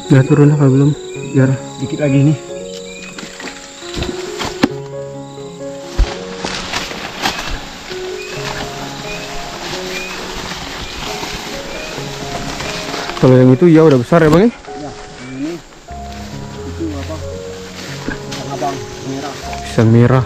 Udah turun apa belum? Biar Dikit lagi nih. kalau yang itu ya udah besar ya bang ya? Ya, yang ini itu apa? Pisang abang merah. Pisang merah.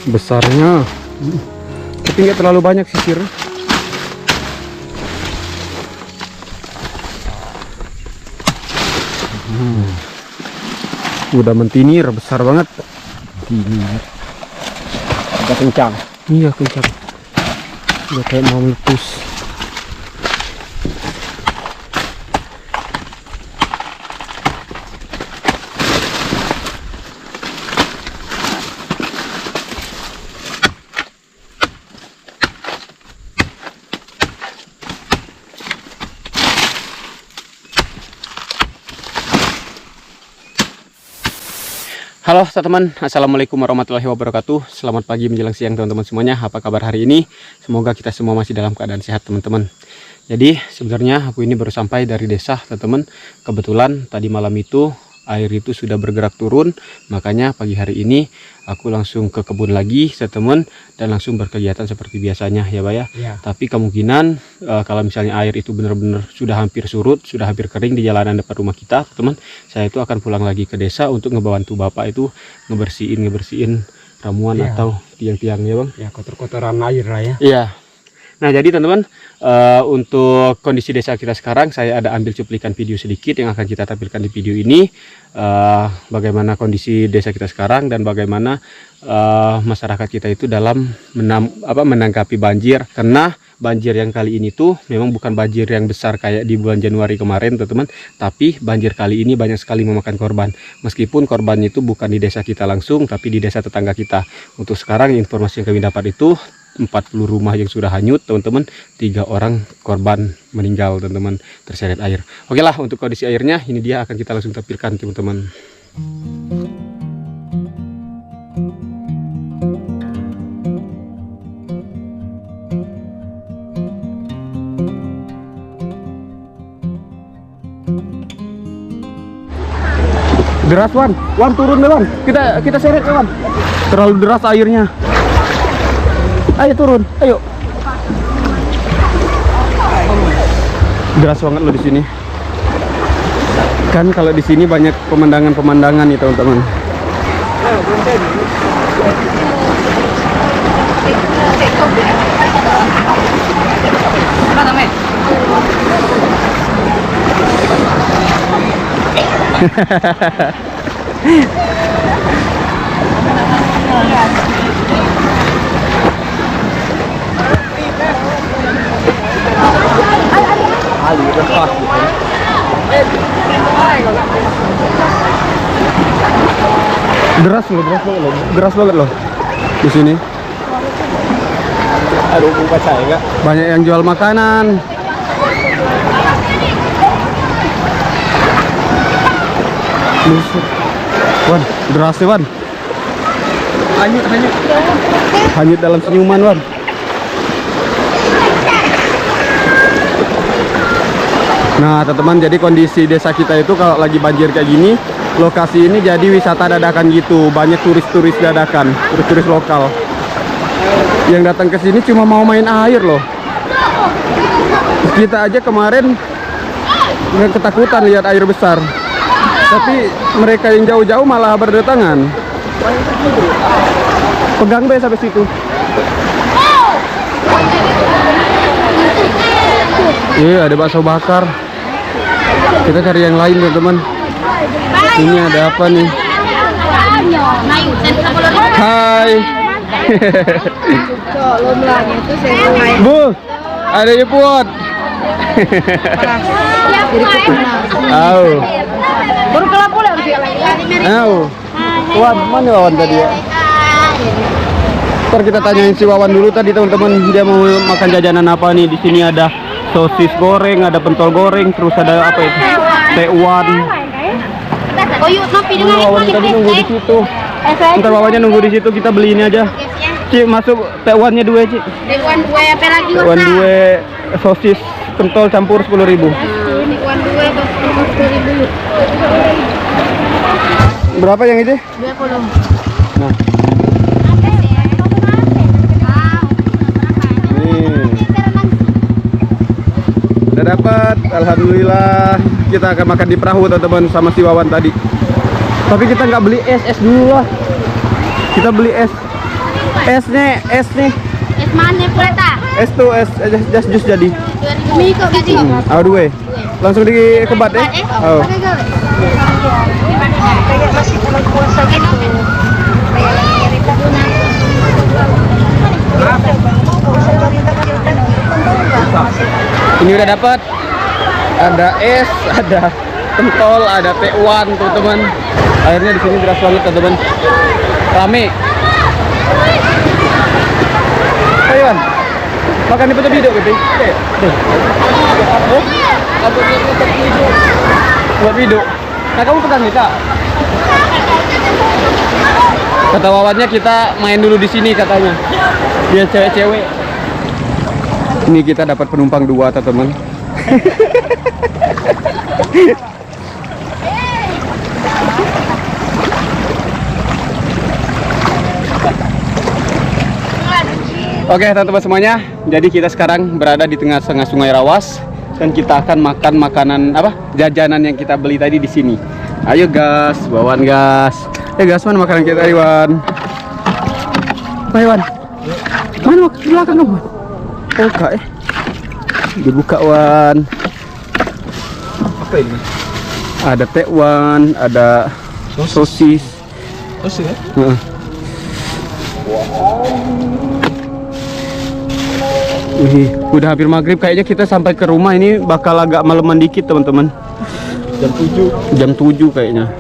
Besarnya, tapi nggak terlalu banyak sisir. Udah mentinir, besar banget. Ini udah kencang. Iya kencang. Udah kayak mau meletus. Halo teman-teman, assalamualaikum warahmatullahi wabarakatuh. Selamat pagi menjelang siang teman-teman semuanya. Apa kabar hari ini? Semoga kita semua masih dalam keadaan sehat teman-teman. Jadi sebenarnya aku ini baru sampai dari desa teman-teman. Kebetulan tadi malam itu air itu sudah bergerak turun, makanya pagi hari ini aku langsung ke kebun lagi teman-teman dan langsung berkegiatan seperti biasanya ya Pak ya. Tapi kemungkinan kalau misalnya air itu benar-benar sudah hampir surut, sudah hampir kering di jalanan depan rumah kita teman-teman, saya itu akan pulang lagi ke desa untuk ngebantu bapak itu ngebersihin ramuan atau tiang-tiangnya bang. Ya, kotor-kotoran air lah ya. Iya. Nah jadi teman-teman, untuk kondisi desa kita sekarang saya ada ambil cuplikan video sedikit yang akan kita tampilkan di video ini, bagaimana kondisi desa kita sekarang dan bagaimana masyarakat kita itu dalam menanggapi banjir. Karena banjir yang kali ini tuh memang bukan banjir yang besar kayak di bulan Januari kemarin teman-teman, tapi banjir kali ini banyak sekali memakan korban. Meskipun korbannya itu bukan di desa kita langsung, tapi di desa tetangga kita. Untuk sekarang informasi yang kami dapat itu 40 rumah yang sudah hanyut teman-teman, 3 orang korban meninggal teman-teman terseret air. Oke lah, untuk kondisi airnya ini dia akan kita langsung tampilkan teman-teman. Deras Wan turun deh Wan, kita seret ya Wan, terlalu deras airnya. Ayo turun, ayo. Deras banget loh di sini. Kan kalau di sini banyak pemandangan-pemandangan nih teman-teman. Deras banget loh di sini. Aduh, buka saya enggak. Banyak yang jual makanan. Buset. Wan, deras ya Wan. Hanyut dalam senyuman Wan. Nah teman-teman, jadi kondisi desa kita itu kalau lagi banjir kayak gini, lokasi ini jadi wisata dadakan gitu. Banyak turis-turis dadakan, turis-turis lokal yang datang ke sini cuma mau main air loh. Kita aja kemarin nggak ketakutan lihat air besar, tapi mereka yang jauh-jauh malah berdatangan. Pegang deh sampai situ. Iya, ada bakso bakar. Kita cari yang lain teman-teman. Ini ada apa nih? Hai. Bu, ada Yuput. Au. Baru kelar pulang dia. Au. Wan, mana Wawan tadi ya? Ntar kita tanyain si Wawan dulu tadi teman-teman, dia mau makan jajanan apa nih. Di sini ada sosis goreng, ada pentol goreng, terus ada apa itu? T1. Oh yuk, nopi Oh, dengan Wawan tadi nunggu di situ. Ntar Wawannya nunggu di situ, kita beli ini aja. Cik, masuk T1-nya 2, Cik. Dewan dua apa lagi? T1 2 sosis pentol campur 10.000. Dewan dua 10.000. Berapa yang itu? 20. Nah, nih. Udah dapat, alhamdulillah. Kita akan makan di perahu teman-teman sama si Wawan tadi. Tapi kita nggak beli es dulu lah. Kita beli es. Es nih. Es mana puleta? Es tuh es jus jadi. 2000 mi kok gaji. Dua. Langsung dikebat ya. Oh. Masih teman kuasa gitu. Ini udah dapat. Ada es, ada pentol, ada T1 tuh teman. Airnya di sini deras banget teman. Rame. Ayo, Wan. Makan di foto video gitu. Buat video. Nah, kamu pegang nih, Kak. Kata Wawannya kita main dulu di sini katanya. Biar cewek-cewek. Ini kita dapat penumpang 2, teman. Oke teman-teman semuanya, jadi kita sekarang berada di tengah-tengah Sungai Rawas dan kita akan makan makanan jajanan yang kita beli tadi di sini. Ayo gas, Wawan gas. Gas, mana makanan kita, Iwan? Ayo Wan. Mana di belakang kamu? Oh kak, dibuka Wan. Apa ini? Ada T1, ada sosis. Sosis ya? Wih, udah hampir maghrib, kayaknya kita sampai ke rumah ini bakal agak maleman dikit teman-teman. Jam 7 kayaknya.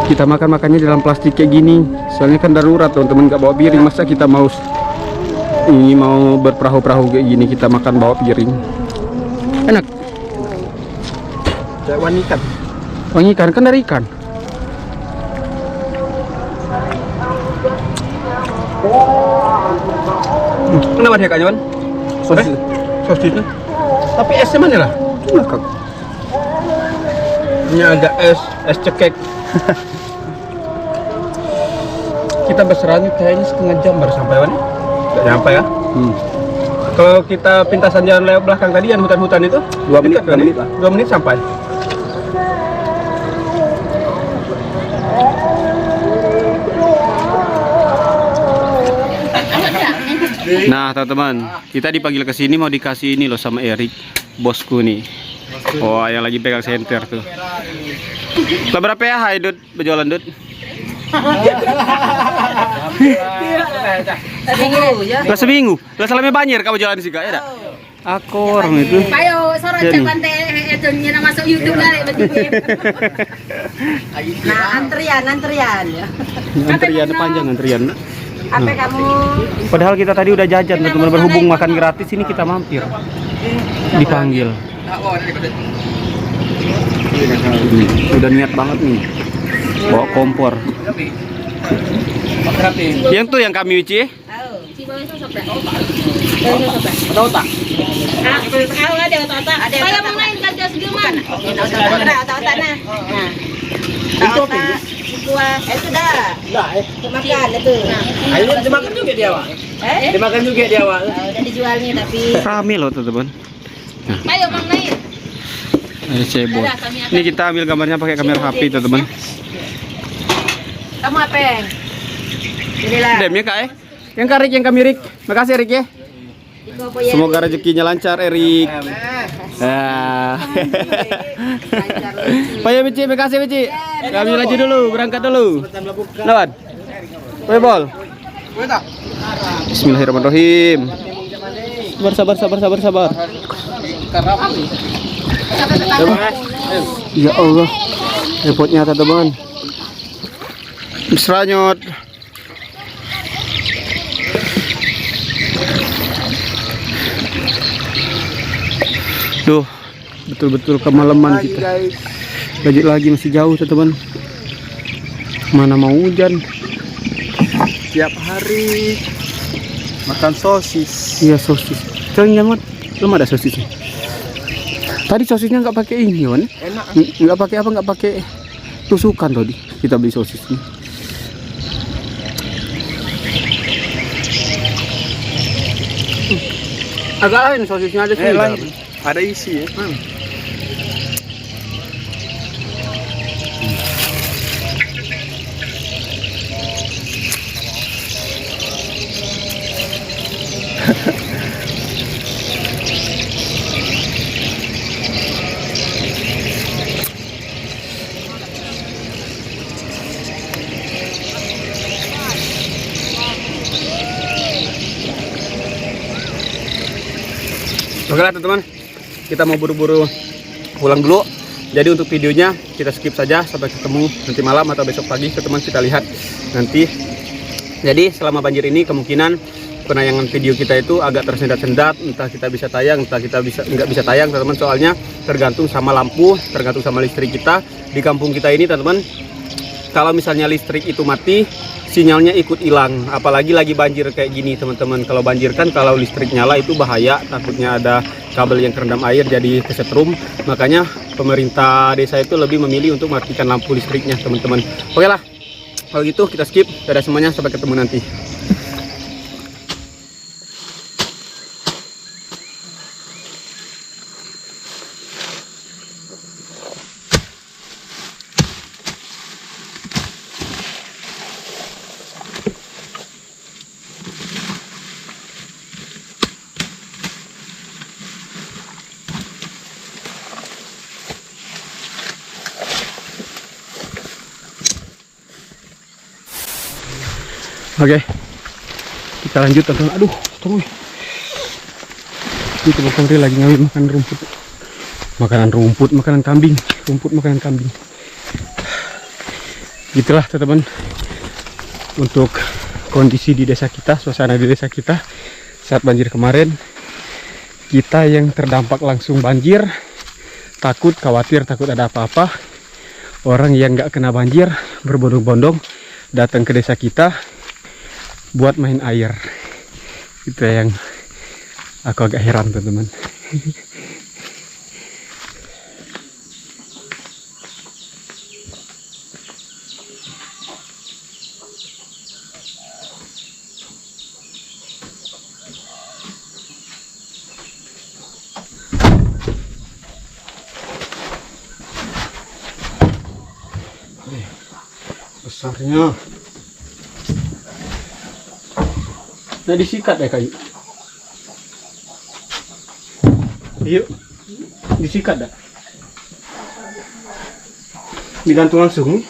Kita makannya dalam plastik kayak gini. Soalnya kan darurat teman-teman, nggak bawa piring. Masa kita mau berperahu-perahu kayak gini, kita makan bawa piring. Enak. Kayak wangi ikan. Wangi ikan kan dari ikan. Kenapa dia kayaknya, Wan? Sosisnya. Tapi esnya mana lah? Belakang. Ini ada es cekek. Kita berserangnya kayaknya setengah jam baru sampai, Wan. Nggak nyampe ya? Kalau kita pintasan jalan lewat belakang tadi yang hutan-hutan itu 2 menit, 2 menit lah. 2 menit sampai. Nah teman-teman, kita dipanggil ke sini mau dikasih ini loh sama Erik, bosku nih. Oh, yang lagi pegang senter tuh. Lah berapa ya, hai Dut, berjualan Dut? Seminggu. Lah salamnya banjir kamu jualan sih kak ya? Akor itu. Ayo sorot cepat itu nyana masuk YouTube kali begitu. Nah, antrian. Antrian panjang antrian. Apa kamu? Padahal kita tadi udah jajan teman-teman, berhubung makan gratis ini kita mampir. Dipanggil. Udah niat banget nih. Bawa kompor. Yang tuh yang kami Wici. Otak. Ada otak. Saya mau main kerja segiman. Otak nah. Itu apa? Itu dah. Makan itu. Ayo dimakan juga dia, Wak. Dimakan juga dia, Wak. Udah dijualnya tapi. Rame loh teman-teman. Ayo Bang Nair. Ini cebol. Ini kita ambil gambarnya pakai kamera HP teman-teman. Kamu apa? Inilah. Demnya kak Yang Kak Erik, yang kami Erik. Makasih Erik ya. Semoga rezekinya lancar Erik. Pak ya Mici, makasih Mici. Kami laju dulu, berangkat dulu. Lawan. Bol. Bismillahirrahmanirrahim. Sabar. Ya Allah. Repotnya teman-teman. Seranyot. Tuh, betul-betul kemalaman Lagi, kita. guys. Lanjut lagi, masih jauh teman-teman. Mana mau hujan. Tiap hari makan sosis. Iya, sosis. Sering nyamat. Belum ada sosisnya. Tadi sosisnya nggak pakai ini, Wan. Enak. Nggak pakai apa, nggak pakai tusukan tadi. Kita beli sosis ini. Agak lain sosisnya ada sih. Lain. Ada isi ya. Oke lah teman-teman, kita mau buru-buru pulang dulu. Jadi untuk videonya kita skip saja sampai ketemu nanti malam atau besok pagi, teman-teman, kita lihat nanti. Jadi selama banjir ini kemungkinan penayangan video kita itu agak tersendat-sendat, entah kita bisa tayang, entah kita nggak bisa tayang, teman-teman. Soalnya tergantung sama lampu, tergantung sama listrik kita di kampung kita ini, teman-teman. Kalau misalnya listrik itu mati, sinyalnya ikut hilang. Apalagi lagi banjir kayak gini, teman-teman. Kalau banjir kan kalau listrik nyala itu bahaya, takutnya ada kabel yang kerendam air jadi kesetrum. Makanya pemerintah desa itu lebih memilih untuk matikan lampu listriknya, teman-teman. Oke lah, kalau gitu kita skip. Dadah semuanya, sampai ketemu nanti. Oke, kita lanjut teman-teman. Aduh, tunggu. Ini teman Kongri lagi ngambil makan rumput. Makanan rumput, makanan kambing. Rumput, makanan kambing. Itulah teman-teman untuk kondisi di desa kita, suasana di desa kita saat banjir kemarin. Kita yang terdampak langsung banjir, takut, khawatir, takut ada apa-apa. Orang yang nggak kena banjir berbondong-bondong datang ke desa kita buat main air. Itu yang aku agak heran, teman-teman. Besarnya. Nah, disikat ya kayu. Yuk, disikat dah. Digantung langsung.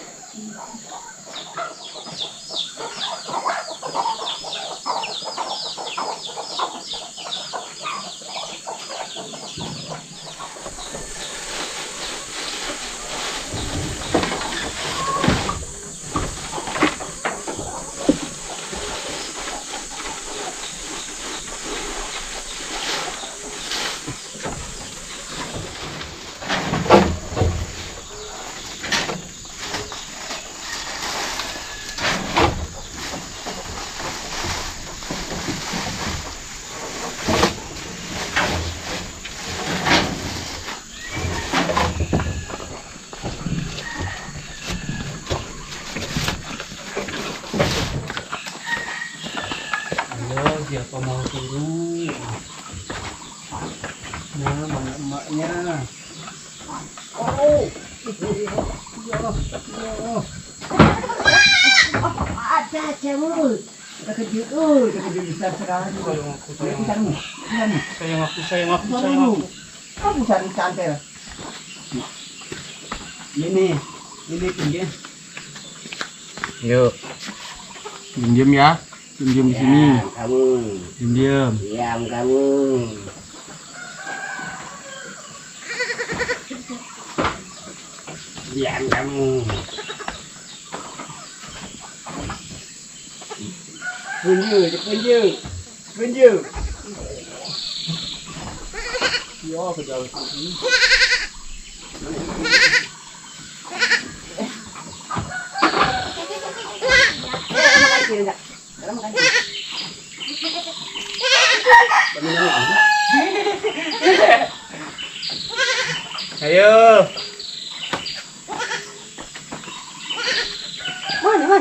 Siapa mau turun? Nah, mana emaknya? Oh, Ada jamur. Terkejut, terkejut besar sekali. Sayang aku. Kamu cari cantel. Ini pinggir. Yuk. Diam ya. Diam di sini. Kamu. Diam. Diam kamu. Diam kamu. Punju. Iya, ke dalam sini. Ayo. Mana?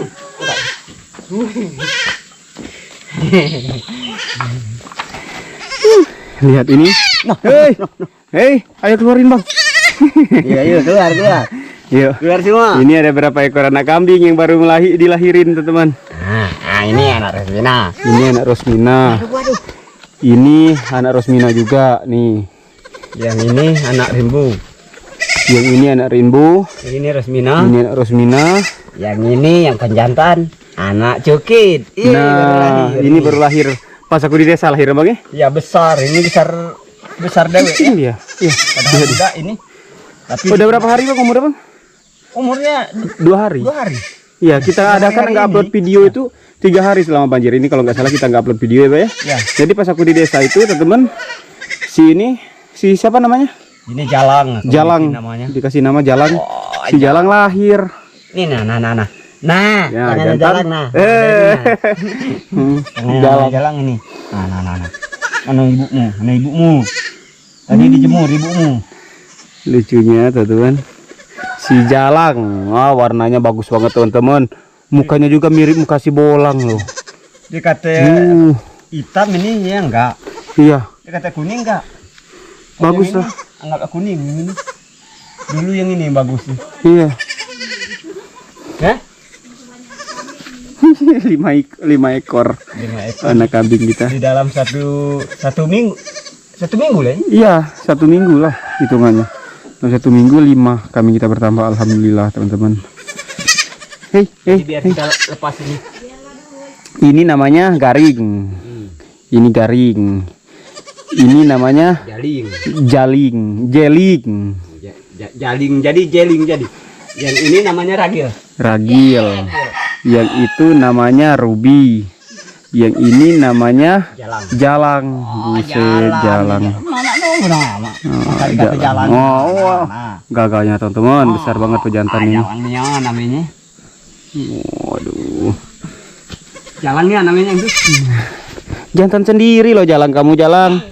Lihat ini. Hei, ayo keluarin bang. Iya, keluar. Yuk. Keluar semua. Ini ada berapa ekor anak kambing yang baru dilahirin teman-teman. Nah, ini anak Rosmina. Ini anak Rosmina. Waduh. Ini anak Rosmina juga nih. Yang ini anak Rimbu. Yang ini anak Rainbow. Ini Rosmina. Ini anak Rosmina. Yang ini yang penjantan anak Cukit. Nah, ini baru lahir. Pas aku di desa lahir bang ya? Ya besar. Ini besar dewek ya. Iya. Iya. Padahal muda ini. Tapi Udah berapa hari bang umurnya bang? umurnya 2 hari. 2 hari. Iya, kita ada kan hari nggak ini. upload video itu 3 hari selama banjir ini, kalau nggak salah kita nggak upload video ya Pak ya. Ya. Jadi pas aku di desa itu teman-teman, si siapa namanya? Ini Jalang. aku Jalang. bikin namanya. Dikasih nama Jalang. Oh, Si Jalang lahir. Ini nah. Nah, Ya, tangannya jantan. Jalang nah. Tangannya Jalang. Jalang ini. Nah. Mana ibumu? Tadi dijemur ibumu. Lucunya teman-teman. Si Jalang, warnanya bagus banget teman-teman. Mukanya juga mirip muka si Bolang loh. Dia kata hitam ini ya enggak. Iya, Dia kata kuning enggak. bagus Yang lah. ini anggap kuning ini. Dulu yang ini bagus nih. Iya. Hah? 5 ekor 5 ekor. anak kambing kita. Di dalam satu minggu. 1 minggu lah. Iya, 1 minggu lah hitungannya. Dalam 1 minggu 5 kambing kita bertambah, alhamdulillah teman-teman. Jadi biar kita lepas ini. Ini namanya garing. Ini garing. Ini namanya Jaling. jeling. Jaling jadi. Yang ini namanya ragil. Ragil. Yang itu namanya ruby. Yang ini namanya jalang. Buset, jalang. Nama. Jalang. Jalang. Oh, gagalnya teman-teman, besar banget pejantan ini. Jalangnya namanya. Waduh. Jalangnya namanya itu. Jantan sendiri loh jalang, kamu jalang.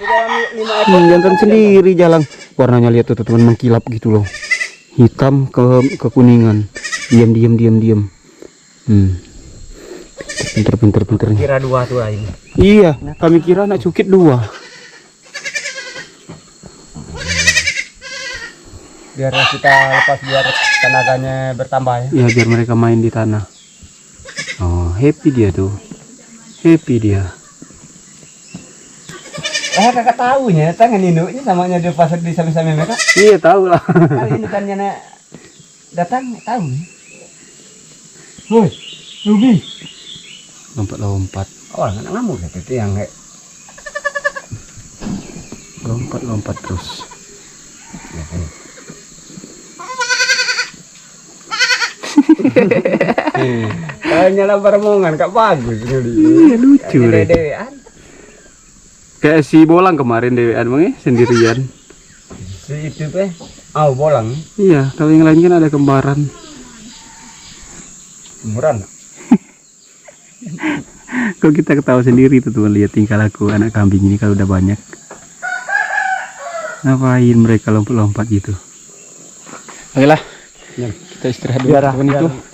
Jantan sendiri jalang. Warnanya lihat tuh teman-teman, mengkilap gitu loh. Hitam ke kuningan. Diam. Pinter. Kira 2 tuh ini. Iya, kami kira anak Cukit 2. Biar kita lepas biar tenaganya bertambah ya. Ya biar mereka main di tanah. Oh, happy dia tuh. Happy dia. Kakak tahunya tangan induknya samanya dia pasang di samping-samping mereka. Iya, tahu lah. Kali ini kan yana datang tahu. Woi, Ruby. Lompat. Oh, anak ngamuk ya itu yang kayak Lompat terus. kayaknya lapar mongan kak bagus ini. Iya, lucu deh. Dewean. Kayak si Bolang kemarin dewean bang ya, sendirian. Si itu teh, bolang. Iya, kalau yang lain kan ada kembaran. Murah. Kok kita ketawa sendiri tuh teman, lihat tingkah laku anak kambing ini kalau udah banyak. Ngapain mereka lompat-lompat gitu? Oke lah, kita istirahat dulu.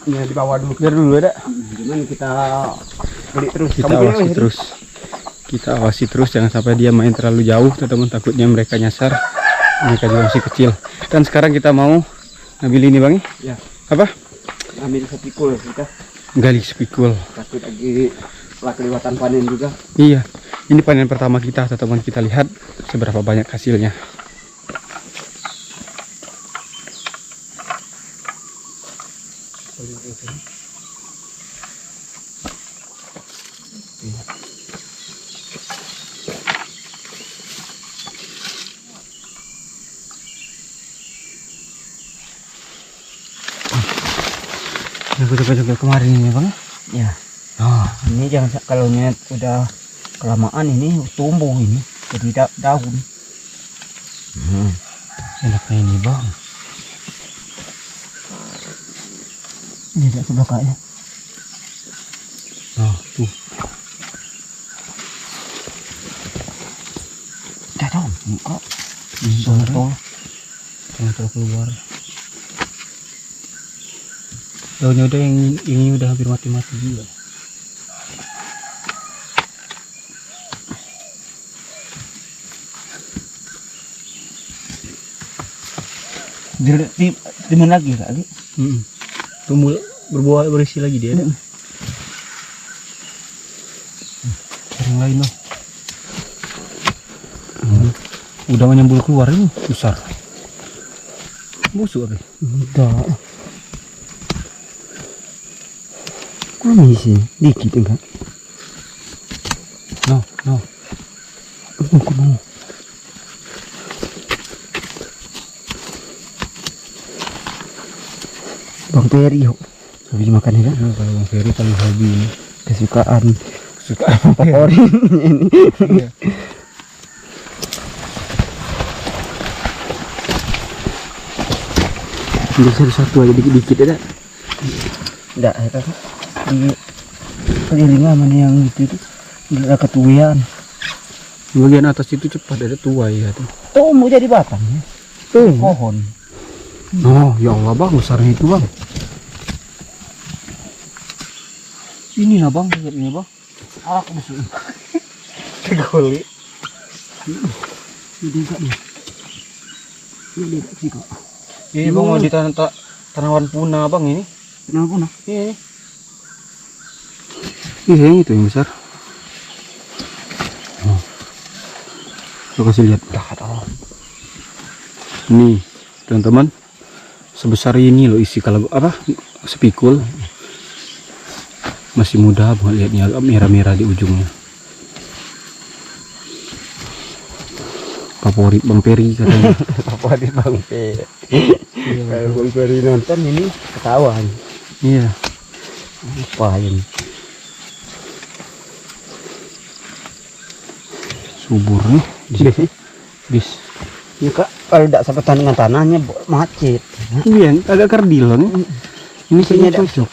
Biar itu di bawah dulu. biar dulu ada. Cuman kita beli terus. Kita awasi terus. Kita awasi terus, jangan sampai dia main terlalu jauh teman-teman, takutnya mereka nyasar. Mereka juga masih kecil. Dan sekarang kita mau ambil ini bang Ya. Apa? Ambil sepikul kita. Gali spikul. Takut lagi kelewatan panen juga. Iya, ini panen pertama kita teman-teman, kita lihat seberapa banyak hasilnya. Aku coba kemarin ini bang. Ya. Ini jangan kalau udah kelamaan ini tumbuh ini jadi daun. Enaknya ini bang. Ini tidak sebelah kayaknya. Nah tuh. Cacau. Kok. Tol keluar. Daunnya udah yang ini udah hampir mati-mati juga. Di mana lagi kali? Tumbuh berbuah berisi lagi dia. Yang lain loh. Udah menyembul keluar ini besar. Busuk apa? Enggak. Kurang isi dikit enggak? No. Kurang. Bang Peri yuk. Habis makan ya kan? Kalau Bang Ferry paling hobi ini. Kesukaan favorit ini. Bisa satu aja dikit-dikit ya. Enggak, ya kan? Di keliling mana yang itu enggak ketuian. Bagian atas itu cepat ada tuai ya tuh. Tuh mau jadi batang ya. Tuh. Pohon. Oh ya Allah bang, besarnya itu bang. Ini nah bang, lihat ini bang. Aku besok. Tegoli. Ini enggak nih. Ini sih kok. Ini bang mau di tanaman punah bang ini. Kenapa nah? Iya. Iya yang itu yang besar. Oh. Coba kasih lihat. Nih teman-teman, sebesar ini loh isi kalau apa sepikul. Masih muda banget lihatnya, agak merah-merah di ujungnya. Favorit Bang Peri katanya. Favorit Bang Peri. Kalau Bang Peri nonton ini ketahuan. Iya. Apa ini? Subur nih. Bis. Ya kak, kalau tidak sampai tandingan tanahnya macet. Iya, agak kerdil nih. Ini kayaknya cocok.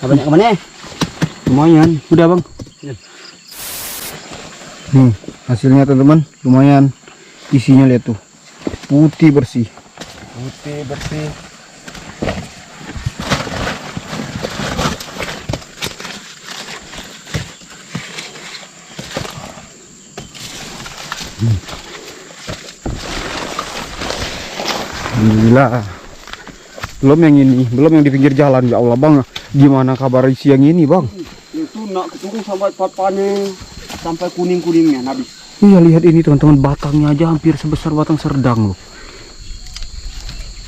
Banyak kemana? Lumayan, udah bang. Nih hasilnya teman-teman, lumayan. Isinya lihat tuh, putih bersih. Putih bersih. Alhamdulillah. Belum yang ini, belum yang di pinggir jalan. Ya Allah bang, gimana kabar isi yang ini bang? Itu nak ketemu sampai papanya sampai kuning-kuningnya habis. Iya lihat ini teman-teman, batangnya aja hampir sebesar batang serdang loh.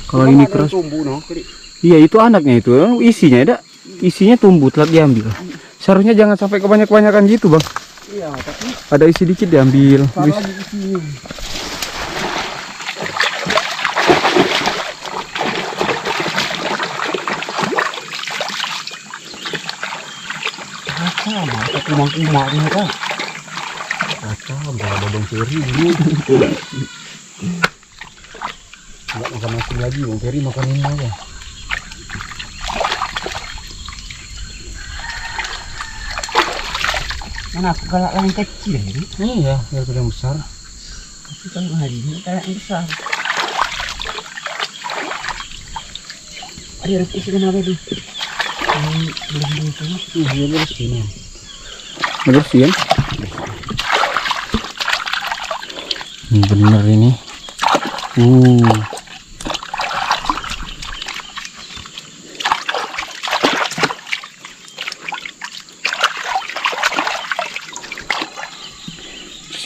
Kalau ini keras. Tumbuh, no? Iya itu anaknya itu, isinya ada, isinya tumbuh telat diambil. Seharusnya jangan sampai kebanyakan gitu bang. Iya, tapi Ada isi dikit diambil. salah di sini. Sama, aku kumang-kumangnya kan. Kaca, berapa Bang Ferry ini? Enggak makan nasi lagi, Bang Ferry makan ini aja. Mana aku galak yang kecil ini? Iya, biar yang besar. Tapi kalau hari ini galak yang besar. Ada isi kenapa tuh? Belum itu. Iya, bersih nih. Bersih kan? Ini bener ini.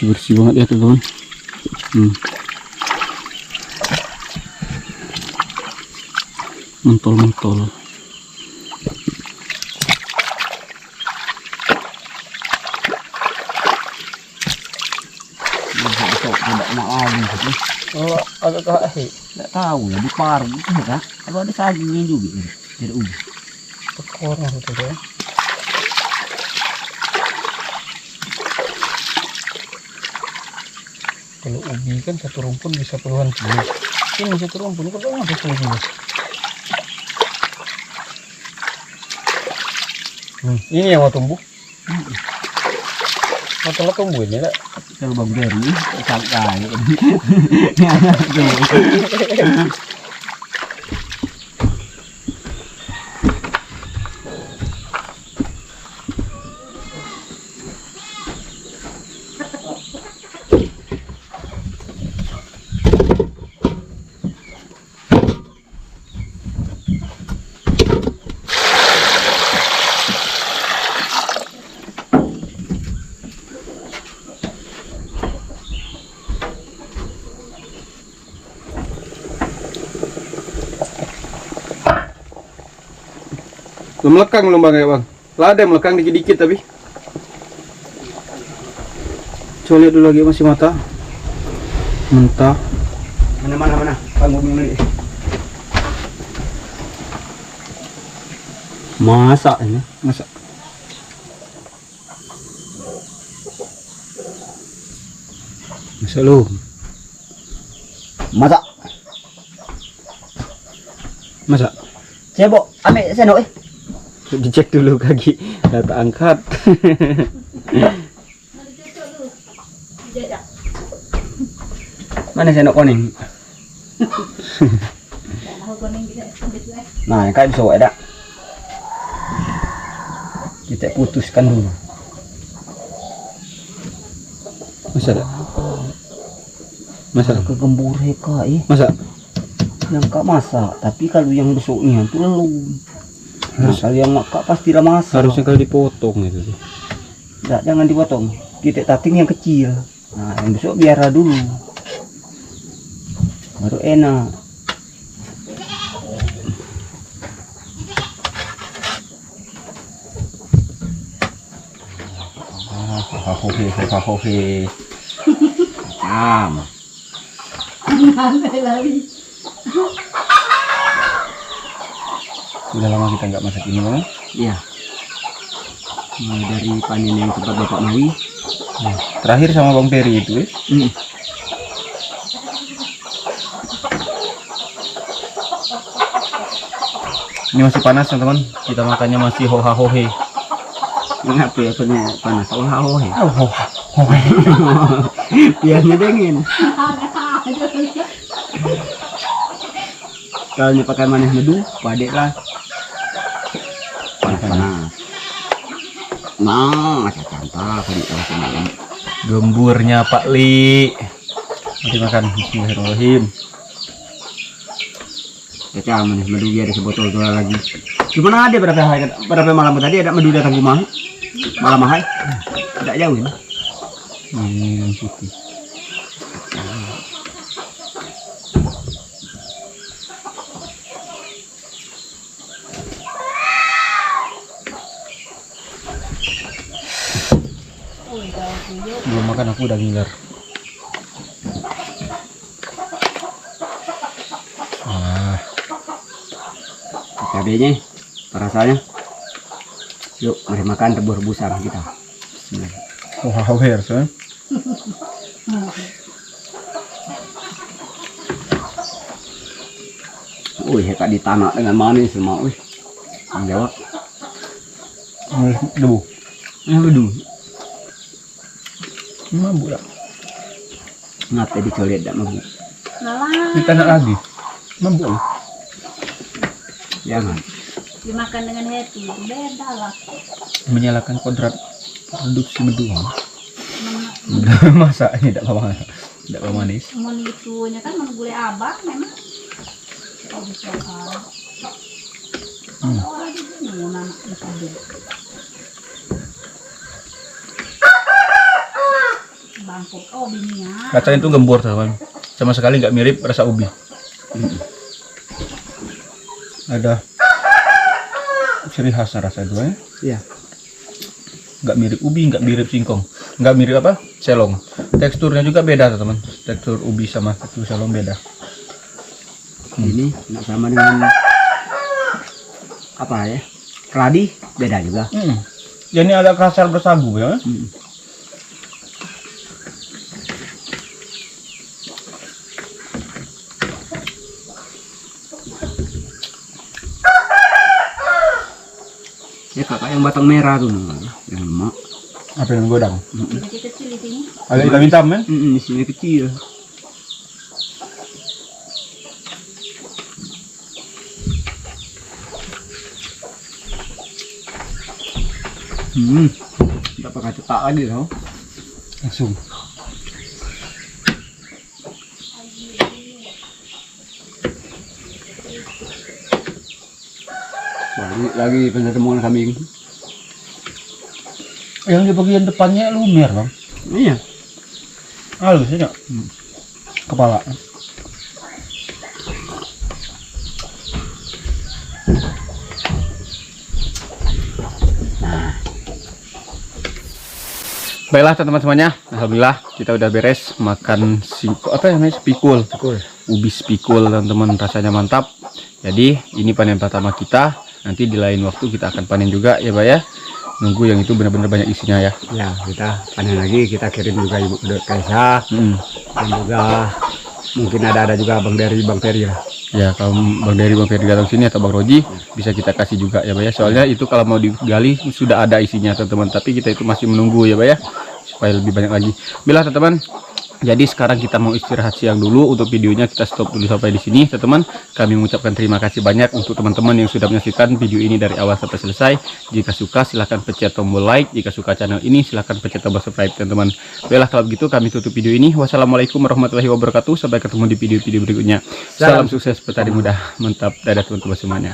Bersih banget ya teman-teman. Mentol. Oh, agak nggak tahu ya di paru itu ya. Kalau ada sagingnya juga ini dari ujung. Koran itu ya. Kalau ubi kan satu rumpun bisa puluhan kilo. Ini satu rumpun kok nggak bisa 10 kilo. Ini yang mau tumbuh. Mau tumbuh ini enggak? Kalau Bang Beri sangkai. Melekang lomba kayak bang. Lah ada yang melekang dikit-dikit tapi. Coba lihat dulu lagi masih mata. Mentah. Mana. Panggung ini. Masak ini. Masak. Masak lu. Masak. Masak. Cebok, ambil sendok Dicek dulu kaki. Data angkat. Mana sendok kuning? Nah, kayak bisa ada. Kita putuskan dulu. Masak. Masak. Ke gembur heka Masak. yang kak masak, tapi kalau yang besoknya itu lelu. Nah, kalau yang kak pastilah masak. Harusnya kalau dipotong itu. Nggak, jangan dipotong. Kita tating yang kecil. Nah, yang besok biara dulu. Baru enak. Hahaha. Sudah lama kita nggak masak ini bang. Iya. Mulai dari panen yang tempat Bapak Mawi. Terakhir sama Bang Peri itu ya. Ini masih panas teman-teman. Kita makannya masih hoha-hohe. Mengapa ya panas? Oh, Hohe. biarnya dingin. Kalau ini pakai manis madu, padek lah. Panas. Nah, cantah kalau Gemburnya Pak Li. Nanti makan. Bismillahirrahmanirrahim. Caca manis madu dia ada sebotol dua lagi. Gimana ada berapa malam tadi ada madu datang rumah? Malam hai. Tidak jauh ini. Ini yang putih. Belum makan aku udah ngiler. Cabenya, rasanya. Yuk, mari makan rebus-rebusan kita. Wow, harusnya. Wih, kak di tanah dengan manis semua. Wih, jawab. Debu. Yang bedu. Mabuk lah. Ngapa dicolet tak mabuk? Kita nak lagi. Mabuk lah. Jangan. Dimakan dengan happy, beda lah. Menyalakan kodrat produksi madu. Masaknya tidak manis. Mau itunya kan mau gulai abang memang. Oh, bisa orang di sini mau anak itu. Bangkok, oh bininya. Rasanya itu gembur teman. Sama sekali nggak mirip rasa ubi. Ada ciri khas rasa itu ya. Iya. Nggak mirip ubi, nggak mirip singkong, nggak mirip apa selong. Teksturnya juga beda teman. Tekstur ubi sama tekstur selong beda. Ini nggak sama dengan apa ya? Keladi beda juga. Jadi agak kasar bersagu ya. Ya kakak yang batang merah tuh, yang lemak. Apa yang godang? Kecil-kecil di sini. Ada hitam-hitam kan? Di sini kecil. Tidak pakai cetak lagi tau. Langsung. Balik lagi pencetemuan kambing. Yang di bagian depannya lumer bang. Iya. Halus ya. Kepala. Baiklah teman-teman semuanya, alhamdulillah kita udah beres makan apa namanya spikul, ubi spikul teman-teman, rasanya mantap. Jadi ini panen pertama kita, nanti di lain waktu kita akan panen juga ya Pak ya. Nunggu yang itu benar-benar banyak isinya ya. Ya kita panen lagi, kita kirim juga Ibu Kaisa dan juga mungkin ada juga Bang Peri lah. Ya kalau Bang Peri datang sini atau Bang Roji bisa kita kasih juga ya Pak ya. Soalnya itu kalau mau digali sudah ada isinya teman-teman, tapi kita itu masih menunggu ya Pak ya, supaya lebih banyak lagi. Bila teman-teman, jadi sekarang kita mau istirahat siang dulu. Untuk videonya kita stop dulu sampai di sini teman-teman. Kami mengucapkan terima kasih banyak untuk teman-teman yang sudah menyaksikan video ini dari awal sampai selesai. Jika suka silahkan pencet tombol like, jika suka channel ini silahkan pencet tombol subscribe teman-teman. Baiklah kalau begitu kami tutup video ini. Wassalamualaikum warahmatullahi wabarakatuh. Sampai ketemu di video-video berikutnya. Salam sukses petani muda, mantap, dadah teman-teman semuanya.